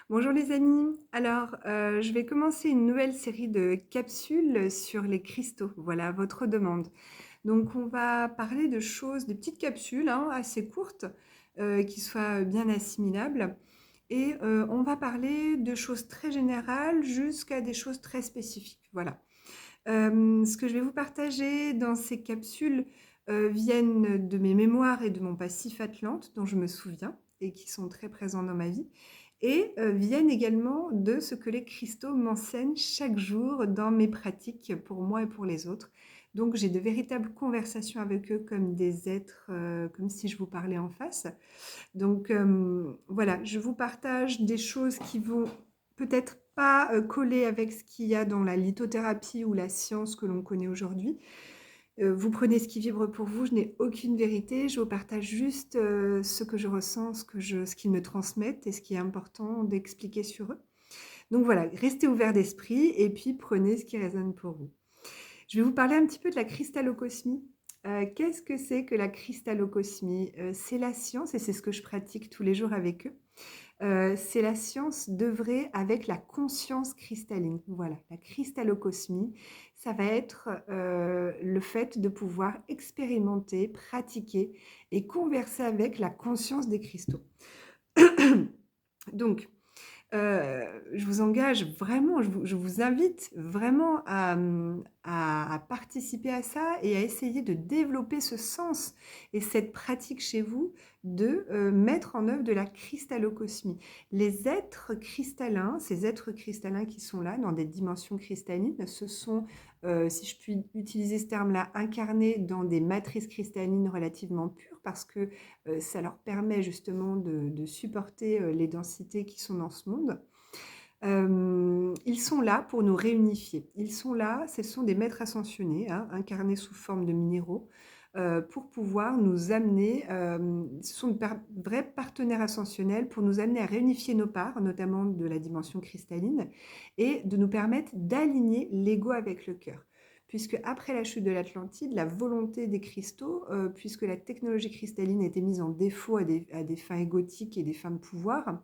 Bonjour les amis. Alors, je vais commencer une nouvelle série de capsules sur les cristaux. Voilà, à votre demande. Donc, on va parler de choses, de petites capsules hein, assez courtes, qui soient bien assimilables. Et on va parler de choses très générales jusqu'à des choses très spécifiques. Voilà. Ce que je vais vous partager dans ces capsules viennent de mes mémoires et de mon passif Atlante, dont je me souviens et qui sont très présents dans ma vie, et viennent également de ce que les cristaux m'enseignent chaque jour dans mes pratiques pour moi et pour les autres. Donc j'ai de véritables conversations avec eux comme des êtres, comme si je vous parlais en face. Donc voilà, je vous partage des choses qui vont peut-être pas coller avec ce qu'il y a dans la lithothérapie ou la science que l'on connaît aujourd'hui. Vous prenez ce qui vibre pour vous, je n'ai aucune vérité, je vous partage juste ce que je ressens, ce qu'ils me transmettent et ce qui est important d'expliquer sur eux. Donc voilà, restez ouverts d'esprit et puis prenez ce qui résonne pour vous. Je vais vous parler un petit peu de la cristalocosmie. Qu'est-ce que c'est que la cristalocosmie? C'est la science et c'est ce que je pratique tous les jours avec eux. C'est la science d'œuvrer avec la conscience cristalline. Voilà, la cristalocosmie, ça va être le fait de pouvoir expérimenter, pratiquer et converser avec la conscience des cristaux. Donc, je vous engage vraiment, je vous invite vraiment à participer à ça et à essayer de développer ce sens et cette pratique chez vous de mettre en œuvre de la cristalocosmie. Les êtres cristallins, ces êtres cristallins qui sont là dans des dimensions cristallines, ce sont, si je puis utiliser ce terme-là, incarnés dans des matrices cristallines relativement pures parce que ça leur permet justement de supporter les densités qui sont dans ce monde. Ils sont là pour nous réunifier. Ils sont là, ce sont des maîtres ascensionnés, hein, incarnés sous forme de minéraux, pour pouvoir nous amener, ce sont de vrais partenaires ascensionnels pour nous amener à réunifier nos parts, notamment de la dimension cristalline, et de nous permettre d'aligner l'ego avec le cœur. Puisque après la chute de l'Atlantide, la volonté des cristaux, puisque la technologie cristalline a été mise en défaut à des fins égotiques et des fins de pouvoir,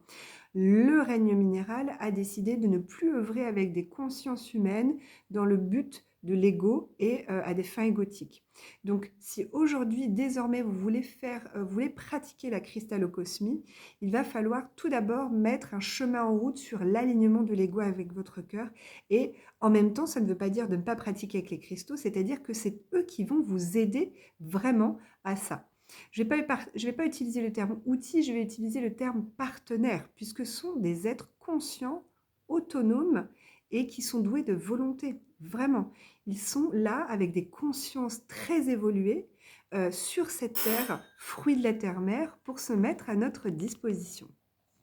le règne minéral a décidé de ne plus œuvrer avec des consciences humaines dans le but de l'ego et à des fins égotiques. Donc, si aujourd'hui, désormais, vous voulez pratiquer la cristalocosmie, il va falloir tout d'abord mettre un chemin en route sur l'alignement de l'ego avec votre cœur. Et en même temps, ça ne veut pas dire de ne pas pratiquer avec les cristaux, c'est-à-dire que c'est eux qui vont vous aider vraiment à ça. Je ne vais pas utiliser le terme outil, je vais utiliser le terme partenaire, puisque ce sont des êtres conscients, autonomes et qui sont doués de volonté. Vraiment, ils sont là avec des consciences très évoluées sur cette terre, fruit de la terre-mère, pour se mettre à notre disposition.